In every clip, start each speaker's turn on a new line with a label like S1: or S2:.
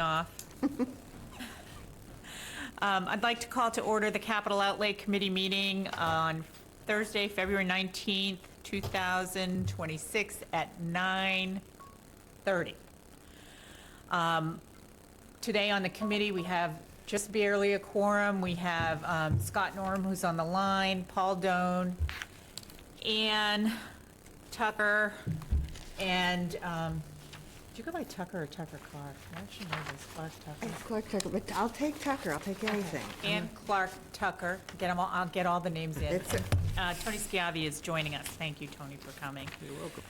S1: off. I'd like to call to order the Capital Outlay Committee meeting on Thursday, February 19th, 2026 at 9:30. Today on the committee, we have just barely a quorum. We have Scott Norm, who's on the line, Paul Doan, Ann Tucker, and do you go by Tucker or Tucker Clark? I actually know this, Clark Tucker.
S2: It's Clark Tucker, but I'll take Tucker. I'll take anything.
S1: And Clark Tucker. Get them all, I'll get all the names in.
S2: It's
S1: Tony Schiavi is joining us. Thank you, Tony, for coming.
S3: You're welcome.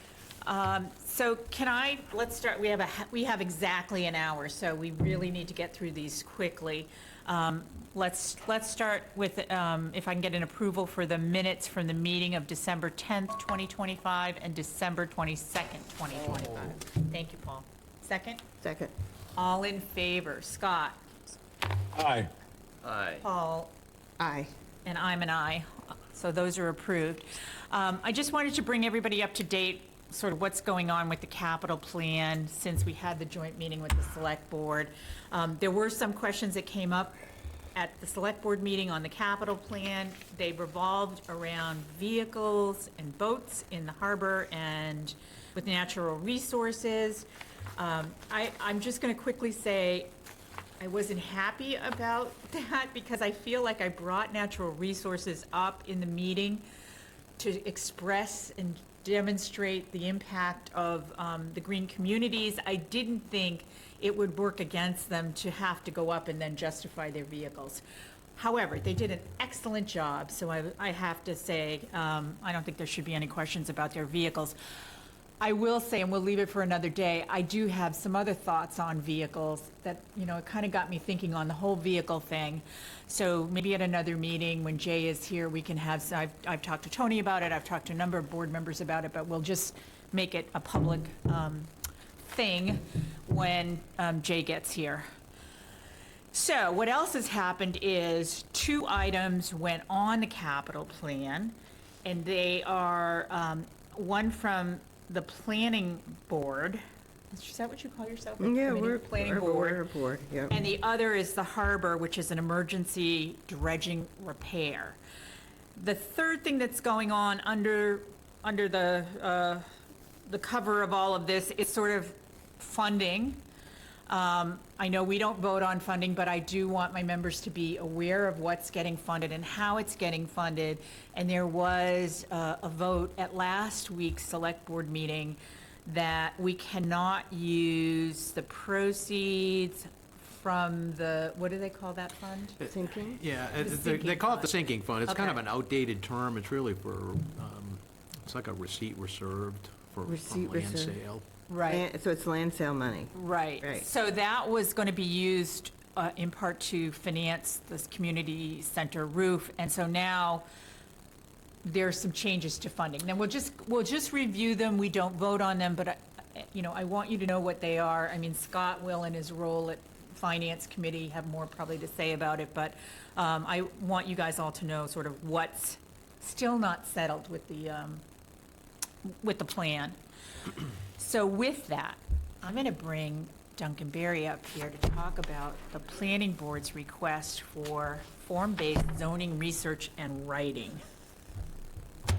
S1: So let's start, we have exactly an hour, so we really need to get through these quickly. Let's start with, if I can get an approval for the minutes from the meeting of December 10th, 2025 and December 22nd, 2025. Thank you, Paul. Second?
S2: Second.
S1: All in favor? Scott?
S4: Aye.
S3: Aye.
S1: Paul?
S2: Aye.
S1: And I'm an aye, so those are approved. I just wanted to bring everybody up to date, sort of what's going on with the capital plan since we had the joint meeting with the select board. There were some questions that came up at the select board meeting on the capital plan. They revolved around vehicles and boats in the harbor and with natural resources. I'm just going to quickly say, I wasn't happy about that because I feel like I brought natural resources up in the meeting to express and demonstrate the impact of the green communities. I didn't think it would work against them to have to go up and then justify their vehicles. However, they did an excellent job, so I have to say, I don't think there should be any questions about their vehicles. I will say, and we'll leave it for another day, I do have some other thoughts on vehicles that, it kind of got me thinking on the whole vehicle thing. So maybe at another meeting when Jay is here, we can have, I've talked to Tony about it, I've talked to a number of board members about it, but we'll just make it a public thing when Jay gets here. So what else has happened is 2 items went on the capital plan, and they are one from the planning board. Is that what you call yourself?
S2: Yeah, we're
S1: planning
S2: we're a board. Yeah.
S1: And the other is the harbor, which is an emergency dredging repair. The third thing that's going on under the cover of all of this is sort of funding. I know we don't vote on funding, but I do want my members to be aware of what's getting funded and how it's getting funded. And there was a vote at last week's select board meeting that we cannot use the proceeds from the, what do they call that fund?
S2: Sinking?
S3: Yeah,
S1: The
S3: they
S1: sinking
S3: call it
S1: fund.
S3: the sinking fund. It's kind of
S1: Okay.
S3: an outdated term. It's really for, it's like a receipt reserved from
S2: Receipt
S3: land
S2: reserved.
S3: sale.
S1: Right.
S2: So it's land sale money.
S1: Right.
S2: Right.
S1: So that was going to be used in part to finance this community center roof. And so now there's some changes to funding. Then we'll just review them. We don't vote on them, but I want you to know what they are. I mean, Scott will, in his role at Finance Committee, have more probably to say about it, but I want you guys all to know sort of what's still not settled with the plan. So with that, I'm going to bring Duncan Berry up here to talk about the planning board's request for form-based zoning research and writing.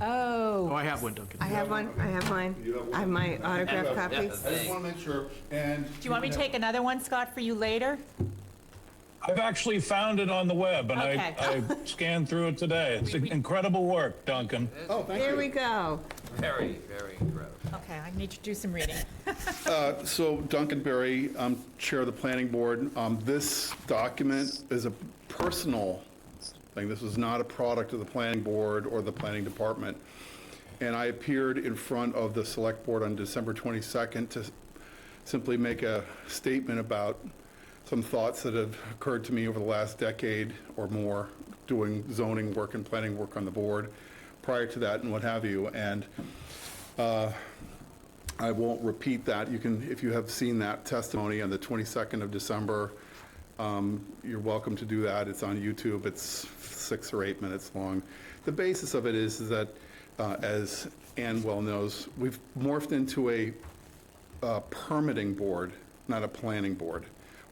S3: Oh, I have one, Duncan.
S2: I have one. I have mine.
S5: You have one?
S2: I have my autographed copy.
S5: I just want to make sure, and.
S1: Do you want me to take another one, Scott, for you later?
S4: I've actually found it on the web, and
S1: Okay.
S4: I scanned through it today. It's incredible work, Duncan.
S5: Oh, thank you.
S2: Here we go.
S3: Very, very incredible.
S1: Okay, I need to do some reading.
S5: So Duncan Berry, I'm Chair of the Planning Board. This document is a personal thing. This is not a product of the Planning Board or the Planning Department. And I appeared in front of the Select Board on December 22nd to simply make a statement about some thoughts that have occurred to me over the last decade or more doing zoning work and planning work on the board, prior to that and what have you. And I won't repeat that. You can, if you have seen that testimony on the 22nd of December, you're welcome to do that. It's on YouTube. It's 6 or 8 minutes long. The basis of it is that, as Ann well knows, we've morphed into a permitting board, not a planning board.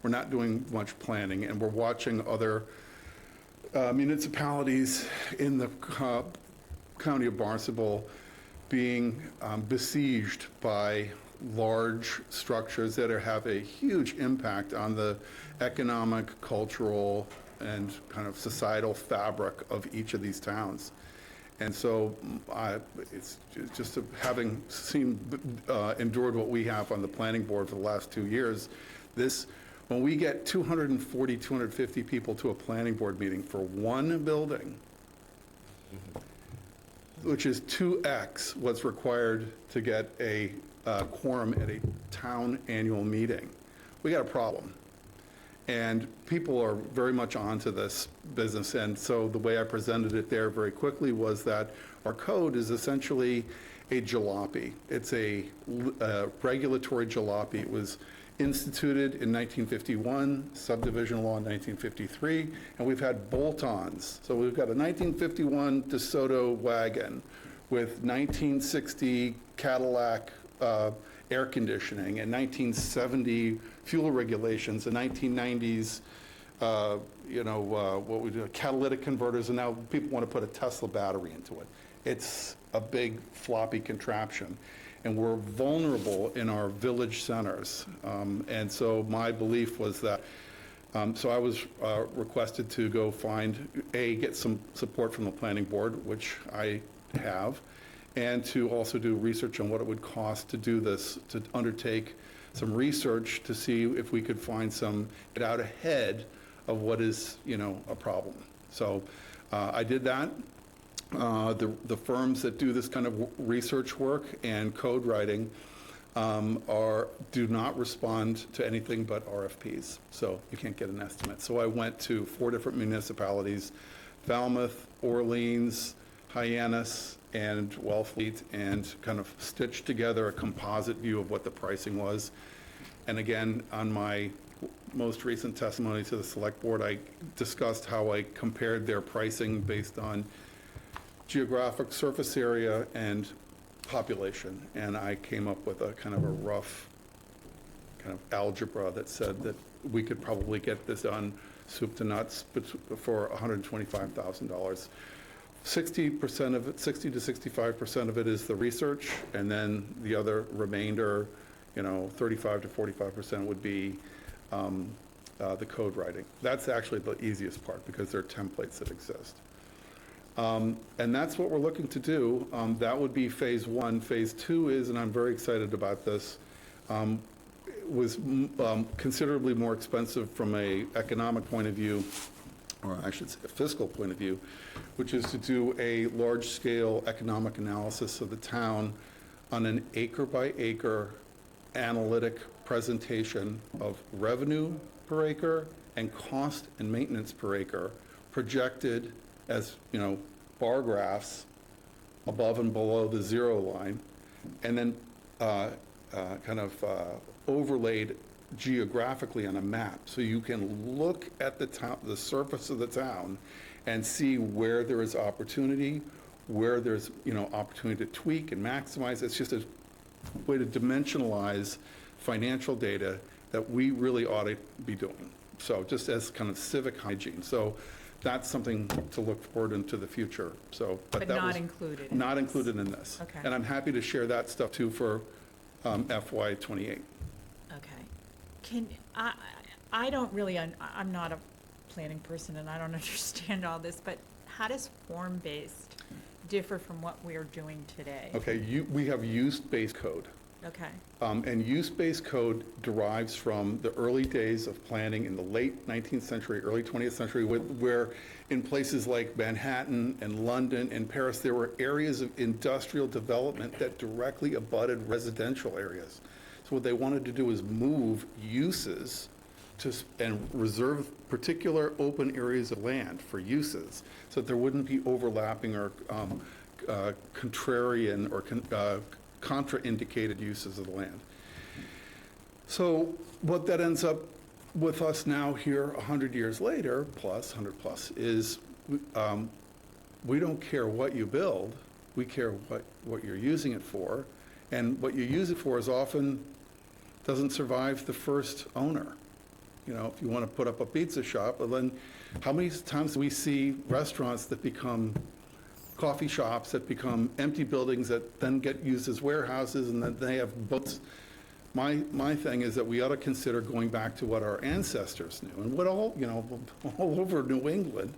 S5: we're not doing much planning, and we're watching other municipalities in the county of Barnstable being besieged by large structures that have a huge impact on the economic, cultural, and kind of societal fabric of each of these towns. And so it's just having endured what we have on the planning board for the last 2 years, when we get 240, 250 people to a planning board meeting for one building, which is 2x what's required to get a quorum at a town annual meeting, we got a problem. And people are very much onto this business. And so the way I presented it there very quickly was that our code is essentially a jalopy. It's a regulatory jalopy. It was instituted in 1951, subdivision law in 1953, and we've had bolt-ons. So we've got a 1951 DeSoto wagon with 1960 Cadillac air conditioning and 1970 fuel regulations, the 1990s, what we do, catalytic converters, and now people want to put a Tesla battery into it. It's a big floppy contraption, and we're vulnerable in our village centers. And so my belief was that, so I was requested to go get some support from the planning board, which I have, and to also do research on what it would cost to do this, to undertake some research to see if we could get out ahead of what is, a problem. So I did that. The firms that do this kind of research work and code writing do not respond to anything but RFPs, so you can't get an estimate. So I went to 4 different municipalities, Falmouth, Orleans, Hyannis, and Wellfleet, and kind of stitched together a composite view of what the pricing was. And again, on my most recent testimony to the select board, I discussed how I compared their pricing based on geographic surface area and population. And I came up with a kind of a rough kind of algebra that said that we could probably get this done soup to nuts for $125,000. 60% of it, 60 to 65% of it is the research, and then the other remainder, 35 to 45% would be the code writing. That's actually the easiest part because there are templates that exist. And that's what we're looking to do. That would be phase 1. Phase 2 is, and I'm very excited about this, was considerably more expensive from an economic point of view, or I should say a fiscal point of view, which is to do a large-scale economic analysis of the town on an acre-by-acre analytic presentation of revenue per acre and cost and maintenance per acre, projected as, bar graphs above and below the zero line, and then overlaid geographically on a map, so you can look at the surface of the town and see where there is opportunity, where there's opportunity to tweak and maximize. It's just a way to dimensionalize financial data that we really ought to be doing. So just as kind of civic hygiene. So that's something to look forward into the future. So,
S1: But
S5: that
S1: not
S5: was
S1: included in
S5: not
S1: this.
S5: included in this.
S1: Okay.
S5: And I'm happy to share that stuff too for FY '28.
S1: Okay. I don't really, I'm not a planning person and I don't understand all this, but how does form-based differ from what we're doing today?
S5: Okay, we have use-based code.
S1: Okay.
S5: And use-based code derives from the early days of planning in the late 19th century, early 20th century, where in places like Manhattan and London and Paris, there were areas of industrial development that directly abutted residential areas. So what they wanted to do is move uses and reserve particular open areas of land for uses, so that there wouldn't be overlapping or contrarian or contraindicated uses of the land. So what that ends up with us now here 100 years later, plus 100 plus, is we don't care what you build, we care what you're using it for, and what you use it for is often doesn't survive the first owner. if you want to put up a pizza shop, but then how many times do we see restaurants that become coffee shops, that become empty buildings that then get used as warehouses, and then they have boats? My thing is that we ought to consider going back to what our ancestors knew, and what all over New England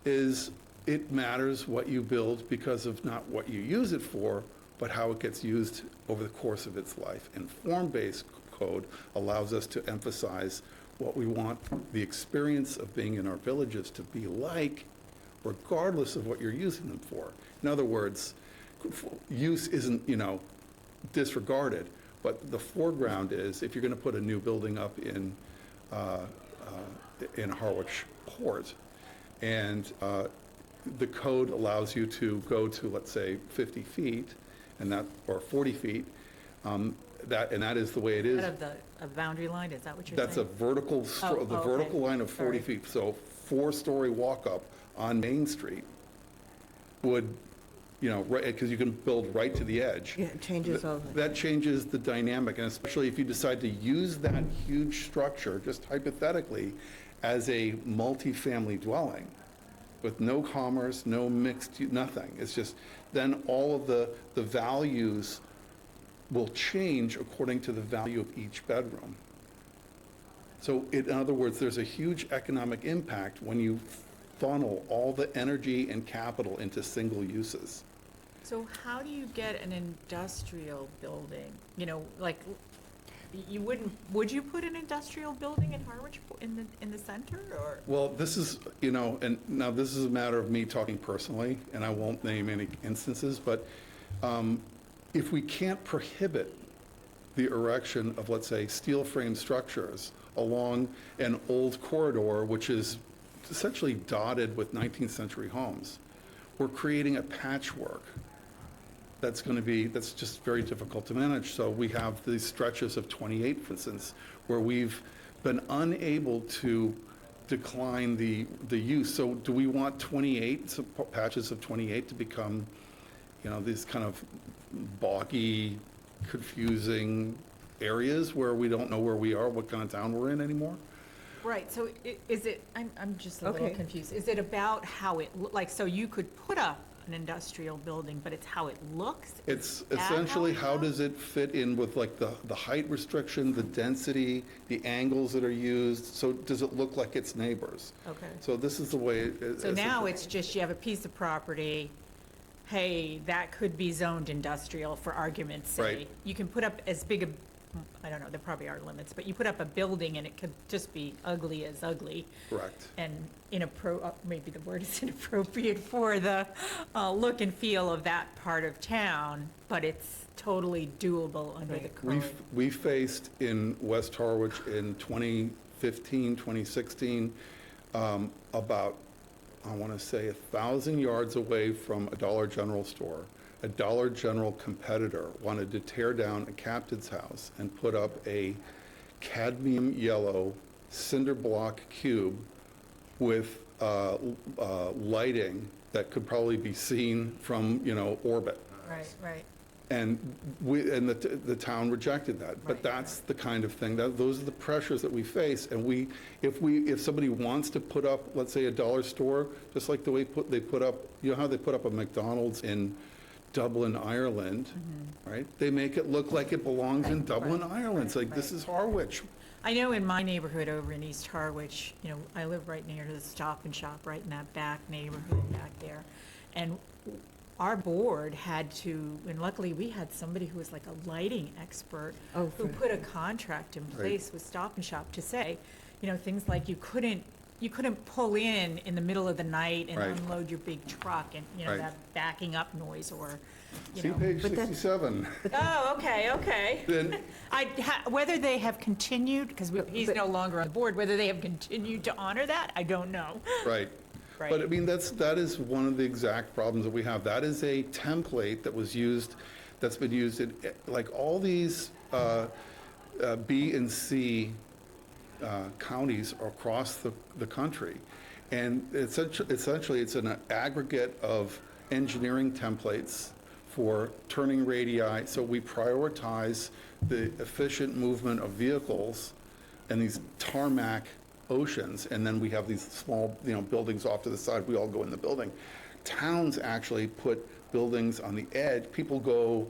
S5: is, it matters what you build because of not what you use it for, but how it gets used over the course of its life. And form-based code allows us to emphasize what we want the experience of being in our villages to be like, regardless of what you're using them for. In other words, use isn't, disregarded, but the foreground is, if you're going to put a new building up in Harwich Port, and the code allows you to go to, let's say, 50 feet, or 40 feet, that is the way it is.
S1: Out of a boundary line, is that what you're saying?
S5: That's a vertical, the
S1: okay.
S5: vertical line of 40
S1: Sorry.
S5: feet. So 4-story walk-up on Main Street would, right, because you can build right to the edge.
S2: Yeah, it changes all the.
S5: That changes the dynamic, and especially if you decide to use that huge structure, just hypothetically, as a multifamily dwelling with no commerce, no mixed, nothing. It's just, then all of the values will change according to the value of each bedroom. So in other words, there's a huge economic impact when you funnel all the energy and capital into single uses.
S1: So how do you get an industrial building? Would you put an industrial building in Harwich in the center, or?
S5: Well, this is, and now this is a matter of me talking personally, and I won't name any instances, but if we can't prohibit the erection of, let's say, steel frame structures along an old corridor, which is essentially dotted with 19th century homes, we're creating a patchwork that's just very difficult to manage. So we have these stretches of 28, for instance, where we've been unable to decline the use. So do we want 28, patches of 28 to become, these kind of boggy, confusing areas where we don't know where we are, what kind of town we're in anymore?
S1: Right, so is it, I'm just a little
S2: Okay.
S1: confused. Is it about how it, so you could put up an industrial building, but it's how it looks?
S5: It's
S1: Is that
S5: essentially,
S1: it
S5: how
S1: looks?
S5: does it fit in with like the height restriction, the density, the angles that are used? So does it look like its neighbors?
S1: Okay.
S5: So this is the way.
S1: So now it's just, you have a piece of property, hey, that could be zoned industrial, for argument's sake.
S5: Right.
S1: You can put up as big a, I don't know, there probably are limits, but you put up a building and it could just be ugly as ugly.
S5: Correct.
S1: And maybe the word is inappropriate for the look and feel of that part of town, but it's totally doable under the code.
S5: We faced in West Harwich in 2015, 2016, about, I want to say, 1,000 yards away from a Dollar General store, a Dollar General competitor wanted to tear down a captain's house and put up a cadmium yellow cinder block cube with lighting that could probably be seen from, orbit.
S1: Right.
S5: And the town rejected that. But
S1: Right,
S5: that's the kind of thing, those are the pressures that we face. And if somebody wants to put up, let's say, a dollar store, just like the way they put up, how they put up a McDonald's in Dublin, Ireland, right? They make it look like it belongs in
S1: Right,
S5: Dublin,
S1: right,
S5: Ireland. It's
S1: right,
S5: like, this
S1: right.
S5: is Harwich.
S1: I know in my neighborhood over in East Harwich, I live right near the Stop and Shop, right in that back neighborhood back there. And our board had to, and luckily we had somebody who was like a lighting expert,
S2: Oh,
S1: who
S2: for-
S1: put a contract in place with Stop and Shop to say, things like you couldn't pull in the middle of the night and
S5: Right.
S1: unload your big truck and,
S5: Right.
S1: that backing up noise, or,
S5: See page
S2: But that's-
S5: 67.
S1: Oh, okay.
S5: Then,
S1: Whether they have continued, because he's no longer on the board, whether they have continued to honor that, I don't know.
S5: right.
S1: Right.
S5: But I mean, that is one of the exact problems that we have. That is a template that's been used in, like, all these B and C counties across the country. And essentially, it's an aggregate of engineering templates for turning radii. So we prioritize the efficient movement of vehicles and these tarmac oceans, and then we have these small, buildings off to the side, we all go in the building. Towns actually put buildings on the edge, people go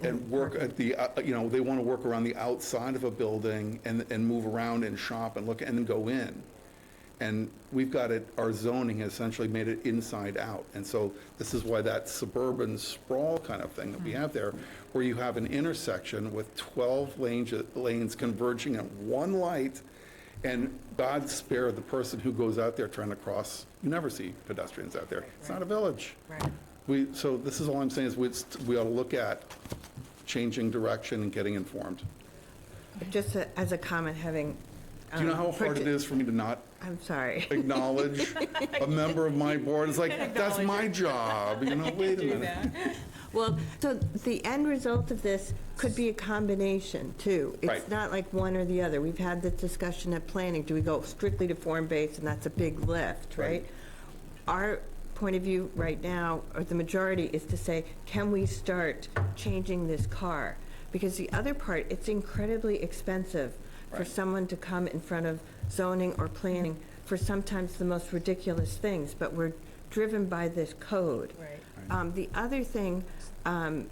S5: and work at the, they want to work around the outside of a building and move around and shop and look and then go in. And we've got it, our zoning has essentially made it inside out. And so this is why that suburban sprawl kind of thing that we have there, where you have an intersection with 12 lanes converging at one light, and God spare the person who goes out there trying to cross. You never see pedestrians out there. It's not a village.
S1: Right.
S5: So this is all I'm saying is we ought to look at changing direction and getting informed.
S2: Just as a comment, having.
S5: Do you know how hard it is for me to not
S2: I'm sorry.
S5: acknowledge a member of my board? It's like, that's my job, wait a minute.
S2: Well, so the end result of this could be a combination, too.
S5: Right.
S2: It's not like one or the other. We've had this discussion at planning. Do we go strictly to form-based, and that's a big lift, right?
S5: Right.
S2: Our point of view right now, or the majority, is to say, can we start changing this car? Because the other part, it's incredibly expensive for
S5: Right.
S2: someone to come in front of zoning or planning for sometimes the most ridiculous things, but we're driven by this code.
S1: Right.
S2: The other thing, when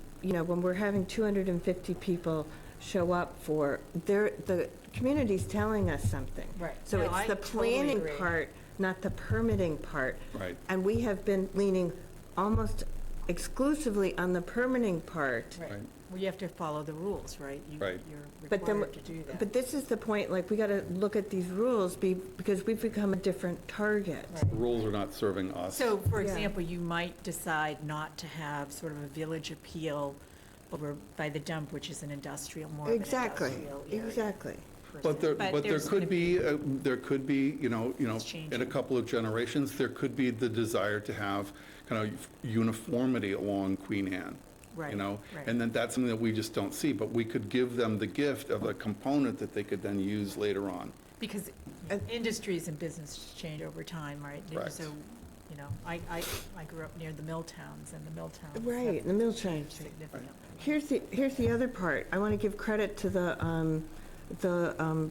S2: we're having 250 people show up for, the community's telling us something.
S1: Right.
S2: So
S1: No,
S2: it's
S1: I
S2: the
S1: totally
S2: planning
S1: agree.
S2: part, not the permitting part.
S5: Right.
S2: And we have been leaning almost exclusively on the permitting part.
S1: Right.
S5: Right.
S1: Well, you have to follow the rules, right?
S5: Right.
S1: You're
S2: But then,
S1: required to do that.
S2: but this is the point, like, we got to look at these rules because we've become a different target.
S1: Right.
S5: The rules are not serving us.
S1: So, for
S2: Yeah.
S1: example, you might decide not to have sort of a village appeal over by the dump, which is an industrial, more of an
S2: Exactly,
S1: industrial area.
S2: exactly.
S1: per
S5: But
S1: se.
S5: there
S1: there's
S5: could
S1: gonna
S5: be, in a
S1: changing.
S5: couple of generations, there could be the desire to have kind of uniformity along Queen Anne.
S1: Right,
S5: Right.
S1: right.
S5: And then that's something that we just don't see, but we could give them the gift of a component that they could then use later on.
S1: Because
S2: Uh,
S1: industries and business change over time, right?
S5: Correct.
S1: So, I grew up near the mill towns, and the mill towns.
S2: Right, the mill change.
S1: Significantly.
S2: Here's the other part. I want to give credit to the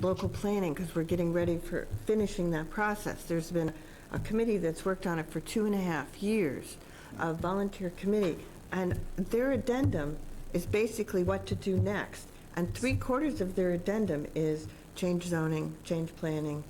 S2: local planning, because we're getting ready for finishing that process. There's been a committee that's worked on it for 2.5 years, a volunteer committee, and their addendum is basically what to do next. And 3/4 of their addendum is change zoning, change planning,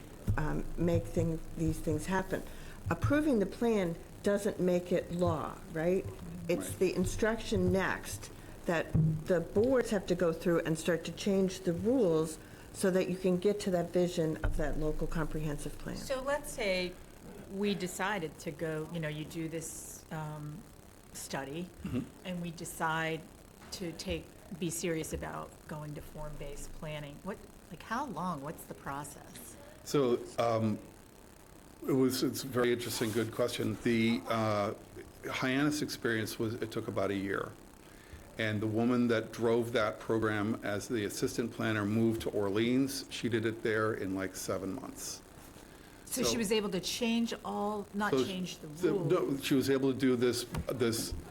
S2: make these things happen. Approving the plan doesn't make it law, right? It's
S5: Right.
S2: the instruction next that the boards have to go through and start to change the rules so that you can get to that vision of that local comprehensive plan.
S1: So let's say we decided to go, you do this study, and we decide to be serious about going to form-based planning. How long? What's the process?
S5: So it's a very interesting, good question. The Hyannis experience it took about a year. And the woman that drove that program as the assistant planner moved to Orleans. She did it there in like 7 months.
S1: So she was able to change not
S5: So
S1: change the rules.
S5: No, she was able to do this,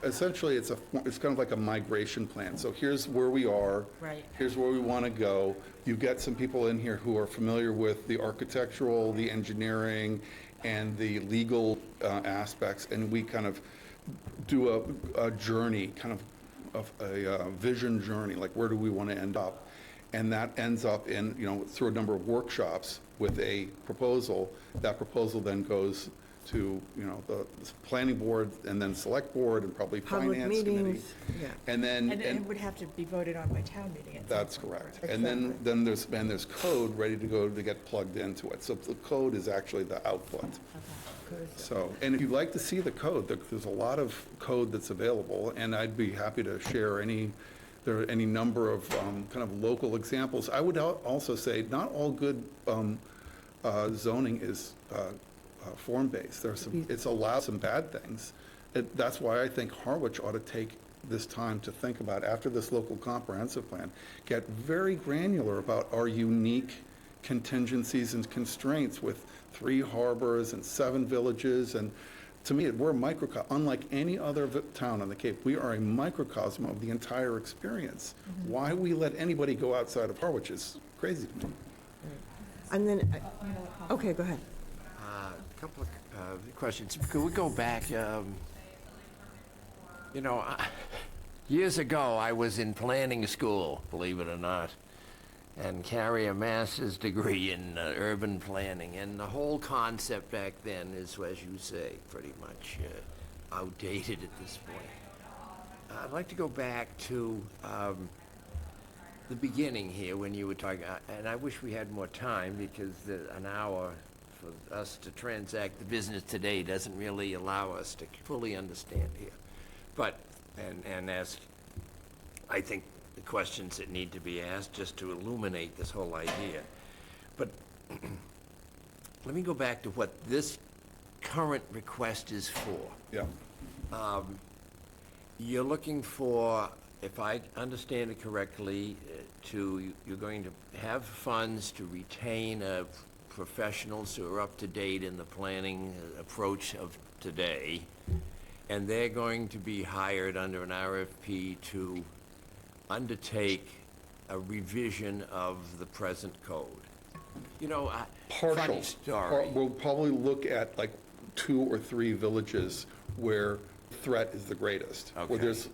S5: essentially, it's kind of like a migration plan. So here's where we are.
S1: Right.
S5: Here's where we want to go. You get some people in here who are familiar with the architectural, the engineering, and the legal aspects, and we kind of do a journey, kind of a vision journey, like where do we want to end up? And that ends up in, through a number of workshops with a proposal. That proposal then goes to, the planning board and then select board and probably
S2: Public
S5: finance committee.
S2: meetings, yeah.
S5: And then,
S1: And it would have to be voted on by town meeting at some
S5: that's
S1: point.
S5: correct. And then there's code ready to go to get plugged into it. So the code is actually the output. So, and if you'd like to see the code, there's a lot of code that's available, and I'd be happy to share there are any number of kind of local examples. I would also say not all good zoning is form-based. It's allowed some bad things. That's why I think Harwich ought to take this time to think about, after this local comprehensive plan, get very granular about our unique contingencies and constraints with 3 harbors and 7 villages. And to me, we're a microcosm, unlike any other town on the Cape. We are a microcosm of the entire experience. Why we let anybody go outside of Harwich is crazy to me.
S2: And then, okay, go ahead.
S6: A couple of questions. Could we go back? Years ago, I was in planning school, believe it or not, and carry a master's degree in urban planning. And the whole concept back then is, as you say, pretty much outdated at this point. I'd like to go back to the beginning here when you were talking, and I wish we had more time because an hour for us to transact the business today doesn't really allow us to fully understand here. But, and ask, I think, the questions that need to be asked just to illuminate this whole idea. But let me go back to what this current request is for.
S5: Yeah.
S6: You're looking for, if I understand it correctly, you're going to have funds to retain professionals who are up to date in the planning approach of today, and they're going to be hired under an RFP to undertake a revision of the present code. Funny
S5: Partial.
S6: story.
S5: We'll probably look at like 2 or 3 villages where threat is the greatest, where
S6: Okay.
S5: there's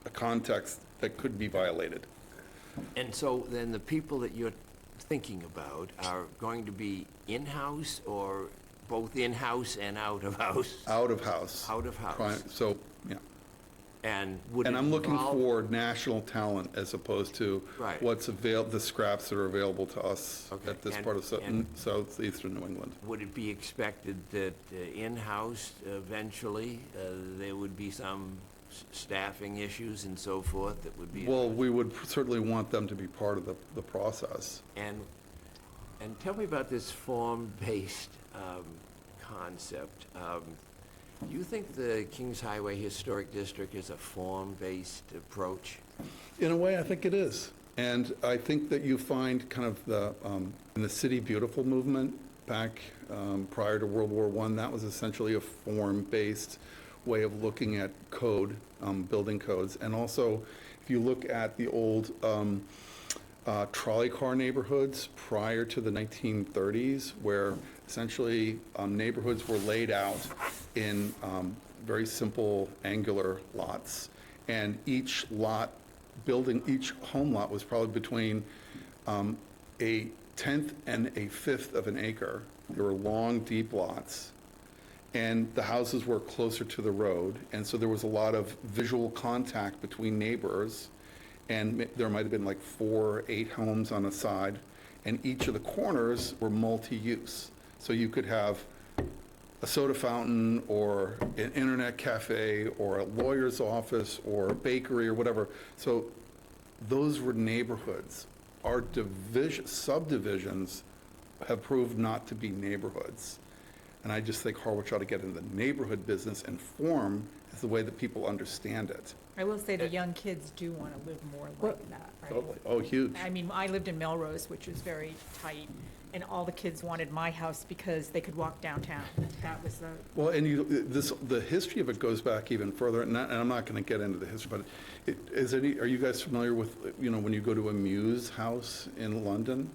S5: a context that could be violated.
S6: And so then the people that you're thinking about are going to be in-house or both in-house and out of house?
S5: Out of house.
S6: Out of house.
S5: So, yeah.
S6: And would
S5: And
S6: it
S5: I'm looking
S6: involve-
S5: for national talent as opposed to
S6: Right.
S5: the scraps that are available to us
S6: Okay.
S5: at this
S6: And-
S5: part of
S6: and-
S5: southeastern New England.
S6: Would it be expected that in-house eventually there would be some staffing issues and so forth that would be?
S5: Well, we would certainly want them to be part of the process.
S6: And tell me about this form-based concept. Do you think the Kings Highway Historic District is a form-based approach?
S5: In a way, I think it is. And I think that you find kind of in the City Beautiful movement back prior to World War I, that was essentially a form-based way of looking at code, building codes. And also, if you look at the old trolley car neighborhoods prior to the 1930s, where essentially neighborhoods were laid out in very simple angular lots, and each home lot was probably between a tenth and a fifth of an acre. They were long, deep lots, and the houses were closer to the road, and so there was a lot of visual contact between neighbors, and there might have been like 4 or 8 homes on a side, and each of the corners were multi-use. So you could have a soda fountain, or an internet cafe, or a lawyer's office, or a bakery, or whatever. So those were neighborhoods. Our subdivisions have proved not to be neighborhoods. And I just think Harwich ought to get in the neighborhood business, and form is the way that people understand it.
S1: I will say the young kids do want to live more like that, right?
S5: Totally. Oh, huge.
S1: I mean, I lived in Melrose, which was very tight, and all the kids wanted my house because they could walk downtown. That was the,
S5: Well, and the history of it goes back even further, and I'm not going to get into the history, but are you guys familiar with, when you go to a Muse house in London?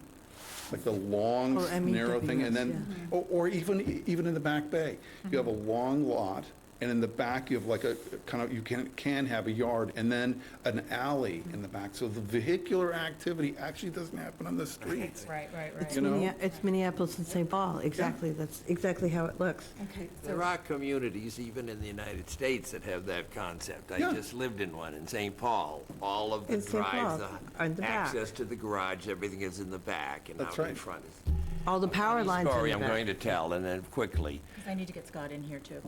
S5: Like the long,
S2: Or
S5: narrow thing, and
S2: MEWS,
S5: then, or even in the Back Bay, you have a long lot, and in the back, you have like a kind of, you can have a yard, and then an alley in the back. So the vehicular activity actually doesn't happen on the streets.
S1: right.
S2: It's
S5: You know?
S2: It's Minneapolis and St. Paul, exactly. That's exactly how it looks.
S1: Okay,
S6: There are communities, even in the United States, that have that concept. I
S5: Yeah.
S6: just lived in one in St. Paul. All of the
S2: In St. Paul,
S6: drives,
S2: in the back.
S6: access to the garage, everything is in the back, and
S5: That's
S6: out in
S5: right.
S6: front is.
S2: All the power
S6: Funny
S2: lines in
S6: story
S2: the
S6: I'm
S2: back.
S6: going to tell, and then quickly.
S1: I need to get Scott in here, too.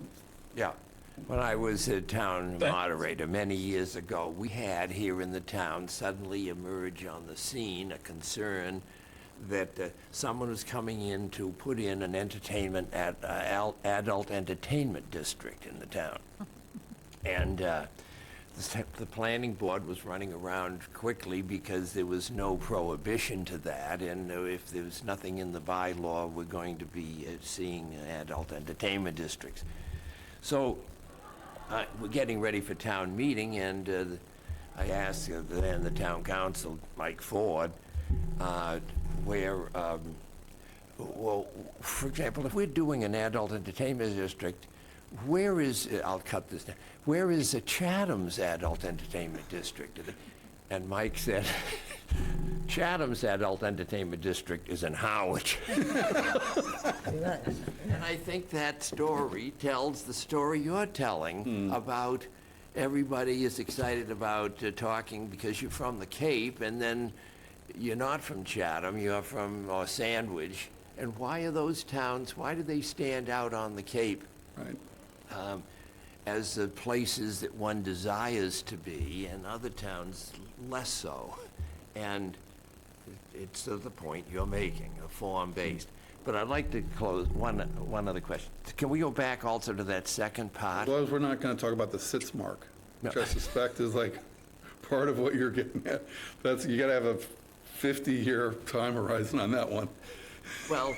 S6: Yeah. When I was a town moderator many years ago, we had here in the town suddenly emerge on the scene a concern that someone was coming in to put in an adult entertainment district in the town. And the planning board was running around quickly because there was no prohibition to that, and if there was nothing in the bylaw, we're going to be seeing adult entertainment districts. So we're getting ready for town meeting, and I asked then the town council, Mike Ford, where Well, for example, if we're doing an adult entertainment district, I'll cut this down, where is Chatham's adult entertainment district? And Mike said, Chatham's adult entertainment district is in Harwich. And I think that story tells the story you're telling about everybody is excited about talking because you're from the Cape, and then you're not from Chatham, you're from Sandwich. And why are those towns, why do they stand out on the Cape
S5: Right.
S6: as the places that one desires to be, and other towns less so? And it's to the point you're making, a form-based. But I'd like to close, one other question. Can we go back also to that second part?
S5: As long as we're not going to talk about the SITS mark, which
S6: No.
S5: I suspect is like part of what you're getting at. You got to have a 50-year time horizon on that one.
S6: Well,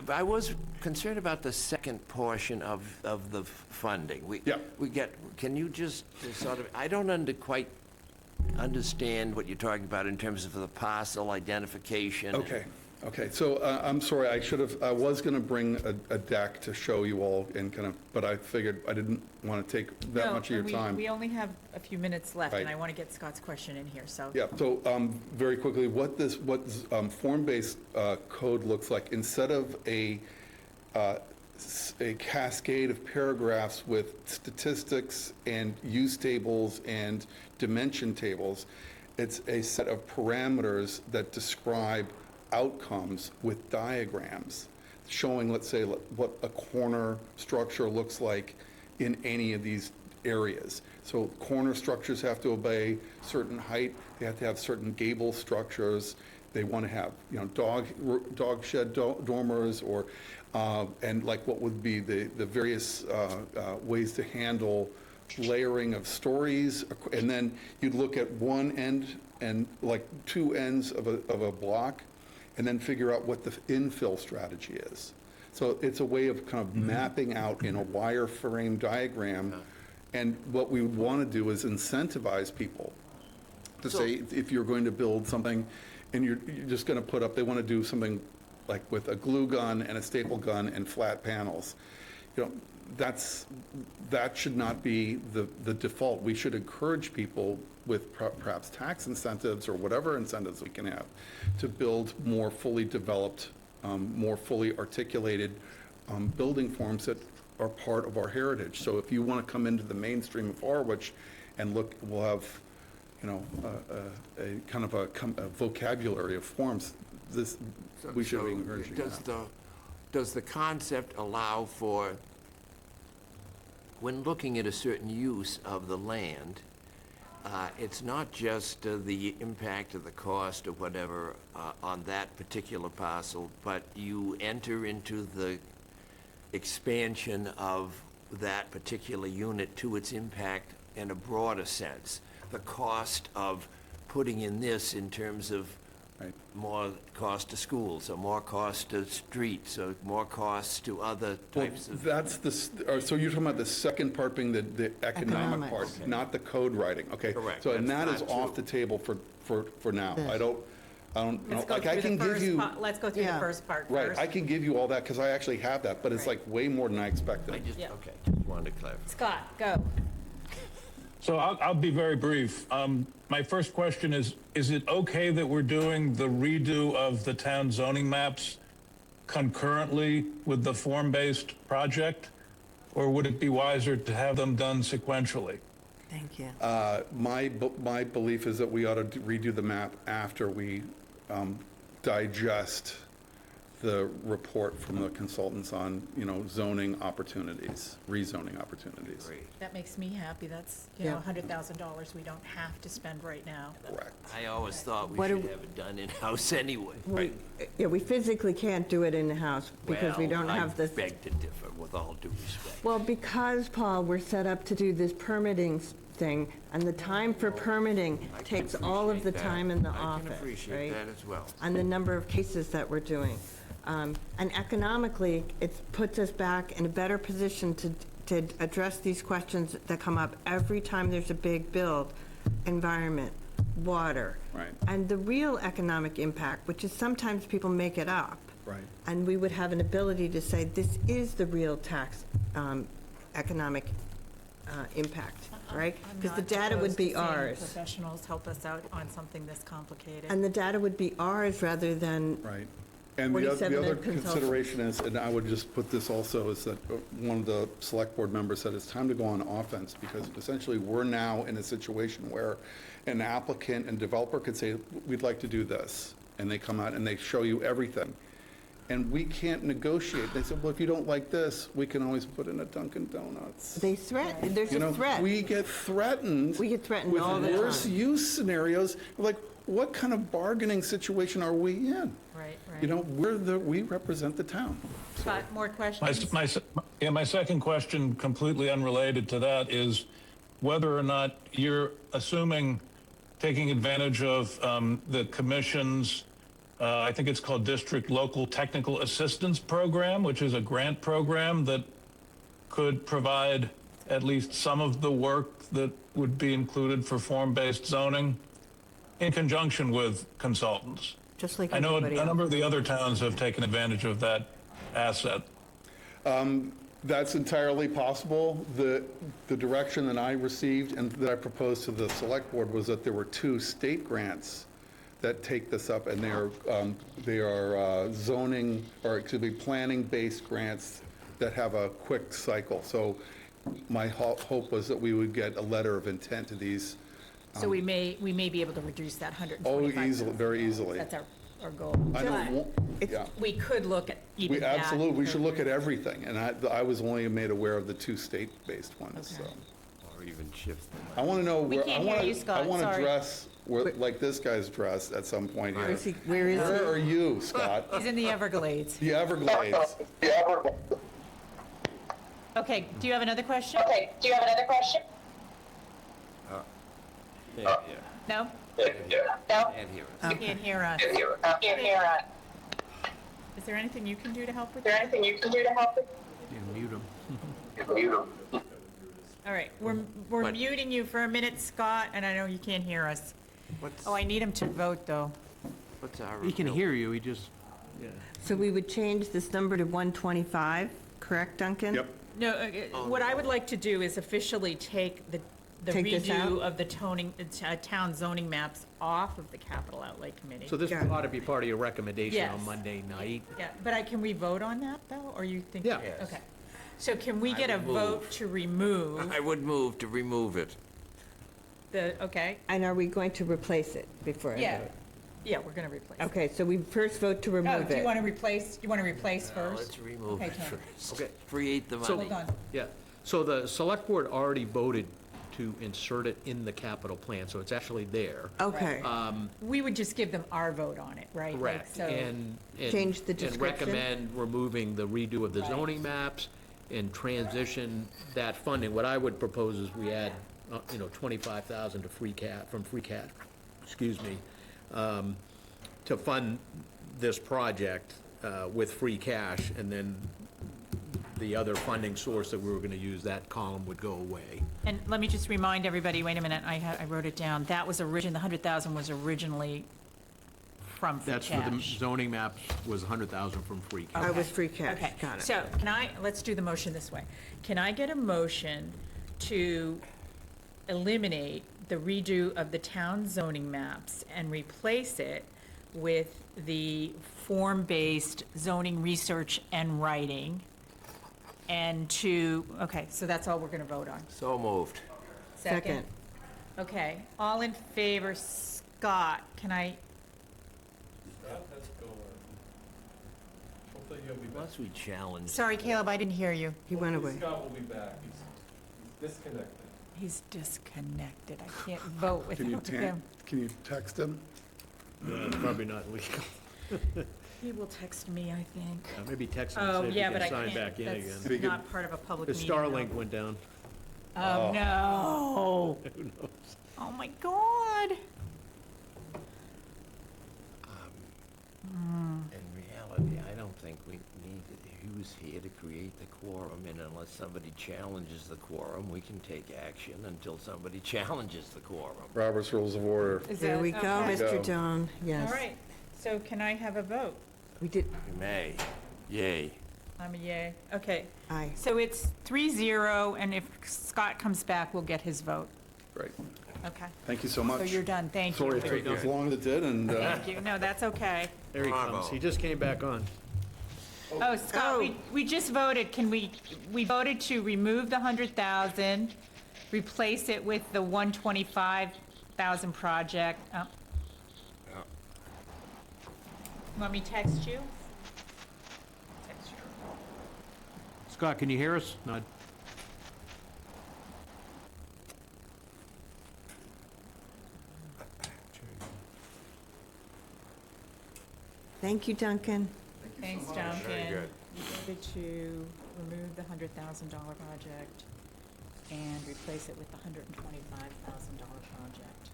S6: I was concerned about the second portion of the funding.
S5: Yeah.
S6: Can you just sort of, I don't quite understand what you're talking about in terms of the parcel identification.
S5: Okay, so I'm sorry, I was going to bring a deck to show you all and but I figured I didn't want to take that
S1: No,
S5: much of your
S1: and
S5: time.
S1: we only have a few minutes left, and
S5: Right.
S1: I want to get Scott's question in here, so.
S5: Yeah, so very quickly, what form-based code looks like, instead of a cascade of paragraphs with statistics and use tables and dimension tables, it's a set of parameters that describe outcomes with diagrams showing, let's say, what a corner structure looks like in any of these areas. So corner structures have to obey certain height, they have to have certain gable structures, they want to have, dog shed dormers, or, and like what would be the various ways to handle layering of stories. And then you'd look at one end and like two ends of a block, and then figure out what the infill strategy is. So it's a way of kind of mapping out in a wireframe diagram. And what we would want to do is incentivize people to say, if you're going to build something and you're just going to put up, they want to do something like with a glue gun and a staple gun and flat panels. That should not be the default. We should encourage people with perhaps tax incentives or whatever incentives we can have to build more fully developed, more fully articulated building forms that are part of our heritage. So if you want to come into the mainstream of Harwich and look, we'll have, a kind of a vocabulary of forms. We should be encouraging that.
S6: Does the concept allow for, when looking at a certain use of the land, it's not just the impact of the cost or whatever on that particular parcel, but you enter into the expansion of that particular unit to its impact in a broader sense. The cost of putting in this in terms of
S5: Right.
S6: more cost to schools, or more cost to streets, or more costs to other types of...
S5: That's so you're talking about the second part being the economic part,
S2: Economics.
S5: not the code writing, okay?
S6: Correct.
S5: So, and that
S6: That's
S5: is
S6: not
S5: off the table for now. I don't know,
S1: Let's go
S5: like, I
S1: through
S5: can
S1: the
S5: give
S1: first
S5: you,
S1: part. Let's go through the
S2: Yeah.
S1: first part
S5: right,
S1: first.
S5: I can give you all that, because I actually have that, but it's
S1: Right.
S5: like way more than I expected.
S6: I just,
S1: Yeah.
S6: okay, just wanted to clarify.
S1: Scott, go.
S4: So I'll be very brief. My first question is it okay that we're doing the redo of the town zoning maps concurrently with the form-based project? Or would it be wiser to have them done sequentially?
S2: Thank you.
S5: My belief is that we ought to redo the map after we digest the report from the consultants on, zoning opportunities, rezoning opportunities.
S6: Great.
S1: That makes me happy. That's,
S2: Yeah.
S1: $100,000 we don't have to spend right now.
S5: Correct.
S6: I always thought we
S2: What
S6: should
S2: do-
S6: have it done in-house anyway.
S2: We physically can't do it in the house because we don't have
S6: I
S2: this.
S6: beg to differ, with all due respect.
S2: Well, because, Paul, we're set up to do this permitting thing, and the time for permitting
S6: I can
S2: takes all of the
S6: appreciate that.
S2: time in the
S6: I can
S2: office,
S6: appreciate
S2: right?
S6: that as well.
S2: And the number of cases that we're doing. And economically, it puts us back in a better position to address these questions that come up every time there's a big build: environment, water.
S5: Right.
S2: And the real economic impact, which is sometimes people make it up,
S5: Right.
S2: And we would have an ability to say, this is the real tax economic impact, right?
S1: I'm
S2: Because the
S1: not
S2: data would
S1: opposed
S2: be
S1: to seeing
S2: ours.
S1: professionals help us out on something this complicated.
S2: And the data would be ours rather than,
S5: Right. And the
S2: 47
S5: other
S2: consultants.
S5: consideration is, and I would just put this also, is that one of the select board members said it's time to go on offense, because essentially we're now in a situation where an applicant and developer could say, we'd like to do this, and they come out and they show you everything. And we can't negotiate. They said, well, if you don't like this, we can always put in a Dunkin' Donuts.
S2: they threaten, there's
S5: You
S2: a
S5: know,
S2: threat.
S5: we get threatened.
S2: We get threatened all the
S5: With worse
S2: time.
S5: use scenarios. Like, what kind of bargaining situation are we in?
S1: Right, right.
S5: You know, we represent the town.
S1: Scott, more questions?
S4: My second question, completely unrelated to that, is whether or not you're assuming taking advantage of the commission's, I think it's called District Local Technical Assistance Program, which is a grant program that could provide at least some of the work that would be included for form-based zoning in conjunction with consultants.
S2: Just like
S4: I know
S2: everybody
S4: a
S2: else.
S4: number of the other towns have taken advantage of that asset.
S5: That's entirely possible. The direction that I received and that I proposed to the select board was that there were 2 state grants that take this up, and they are zoning, or excuse me, planning-based grants that have a quick cycle. So my hope was that we would get a letter of intent to these.
S1: So we may be able to reduce that
S5: Oh,
S1: 125.
S5: easily, very easily.
S1: That's our goal.
S5: I don't,
S1: But
S5: yeah.
S1: we could look at even
S5: We
S1: that.
S5: absolutely, we should look at everything, and I was only made aware of the 2 state-based ones, so.
S1: Okay.
S6: Or even shift them.
S5: I want to know
S1: We
S5: where,
S1: can't hear you, Scott,
S5: I want to
S1: sorry.
S5: dress like this guy's dressed at some point
S2: Where
S5: here.
S2: is he? Where is
S5: Where
S2: he?
S5: are you, Scott?
S1: He's in the Everglades.
S5: The Everglades.
S1: Okay, do you have another question?
S7: Okay, do you have another question?
S6: Yeah,
S1: No?
S7: No?
S6: can't hear us.
S1: You can't hear us.
S7: Here.
S1: Is there anything you can do to help with
S7: Is there
S1: that?
S7: anything you can do to help?
S3: You mute them.
S1: All right, we're
S6: What?
S1: muting you for a minute, Scott, and I know you can't hear us.
S6: What's,
S1: Oh, I need him to vote, though.
S6: what's our?
S3: He can hear you, he just, yeah.
S2: So we would change this number to 125, correct, Duncan?
S5: Yep.
S1: No, what I would like to do is officially take the
S2: Take this
S1: redo
S2: out?
S1: of the town zoning maps off of the capital outlay committee.
S3: So this
S2: Yeah.
S3: ought to be part of your recommendation
S1: Yes.
S3: on Monday night.
S1: Yeah, but can we vote on that, though, or you think?
S3: Yeah.
S6: Yes.
S1: Okay. So can we
S6: I
S1: get a
S6: would
S1: vote
S6: move.
S1: to remove
S6: I would move to remove it.
S1: okay?
S2: And are we going to replace it before I
S1: Yeah,
S2: vote?
S1: yeah, we're gonna replace it.
S2: Okay, so we first vote to
S1: Oh,
S2: remove
S1: do you
S2: it.
S1: want to replace first?
S6: Let's remove
S1: Okay,
S6: it
S1: Tom.
S6: first.
S3: Okay.
S6: Create the money.
S1: Hold on.
S3: Yeah, so the select board already voted to insert it in the capital plan, so it's actually there.
S2: Okay,
S1: We would just give them our vote on it, right? Like,
S3: Correct,
S1: so-
S3: and.
S2: Change the
S3: And
S2: description?
S3: recommend removing the redo of the
S1: Right.
S3: zoning maps and transition that funding. What I would propose is we add, 25,000 to from free cash, excuse me, to fund this project with free cash, and then the other funding source that we were gonna use, that column would go away.
S1: And let me just remind everybody, wait a minute, I wrote it down. That was the 100,000 was originally from free
S3: That's for the
S1: cash.
S3: zoning maps, was 100,000 from free cash.
S2: I was free cash,
S1: Okay,
S2: got it.
S1: so let's do the motion this way. Can I get a motion to eliminate the redo of the town zoning maps and replace it with the form-based zoning research and writing? And okay, so that's all we're gonna vote on.
S6: So moved.
S2: Second.
S1: Okay, all in favor, Scott, can I,
S6: Unless we challenge.
S1: sorry, Caleb, I didn't hear you.
S2: He went away.
S8: Scott will be back. He's disconnected.
S1: He's disconnected. I can't vote
S5: Can you
S1: without him.
S5: can you text him?
S3: Probably not legal.
S1: He will text me, I think.
S3: Maybe text him
S1: Oh,
S3: and see
S1: yeah,
S3: if
S1: but
S3: he
S1: I
S3: can sign
S1: can't.
S3: back in
S1: That's
S3: again.
S1: not part of a public
S3: The
S1: meeting. though.
S3: Starlink went down.
S1: Oh, no. Oh, my God.
S6: In reality, I don't think we need, who's here to create the quorum, and unless somebody challenges the quorum, we can take action until somebody challenges the quorum.
S5: Robert's Rules of Order.
S1: Is
S2: There
S1: that-
S2: we go,
S1: okay.
S2: Mr. John, yes.
S1: All right, so can I have a vote?
S2: We did,
S6: We may. Yay.
S1: I'm a yay. Okay.
S2: aye.
S1: So it's 3-0, and if Scott comes back, we'll get his vote.
S5: Great.
S1: Okay.
S5: Thank you so much.
S1: So you're done. Thank you.
S5: Sorry it took as long as it did, and
S1: Thank you. No, that's okay.
S3: There he
S6: Bravo.
S3: comes. He just came back on.
S1: Oh, Scott,
S2: Oh.
S1: we just voted. We voted to remove the 100,000, replace it with the 125,000 project. Oh. You want me to text you? Text you.
S3: Scott, can you hear us? Nod.
S2: Thank you, Duncan.
S1: Thanks, Duncan.
S6: Very good.
S1: We voted to remove the $100,000 project and replace it with the $125,000 project.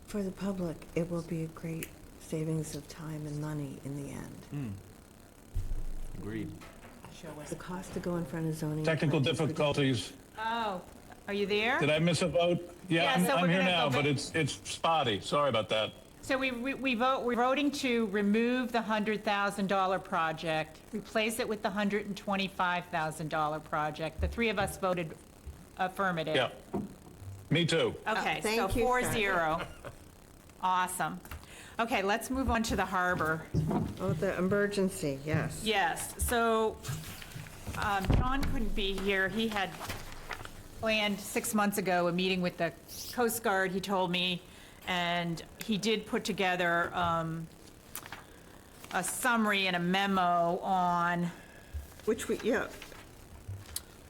S2: For the public, it will be a great savings of time and money in the end.
S3: Agreed.
S1: Show us.
S2: The cost to go in front of zoning.
S4: Technical
S2: plans for the-
S4: difficulties.
S1: Oh, are you there?
S4: Did I miss a vote?
S1: Yeah,
S4: Yeah,
S1: so
S4: I'm
S1: we're
S4: here
S1: gonna
S4: now,
S1: go
S4: but
S1: back.
S4: it's spotty. Sorry about that.
S1: So we're voting to remove the $100,000 project, replace it with the $125,000 project. The three of us voted affirmative.
S4: Yeah. Me too.
S1: Okay, so
S2: Thank you,
S1: 4-0. Awesome. Okay, let's move on to the harbor.
S2: Oh, the emergency, yes.
S1: Yes, so John couldn't be here. He had planned 6 months ago a meeting with the Coast Guard, he told me, and he did put together a summary and a memo on,
S2: Which we, yeah.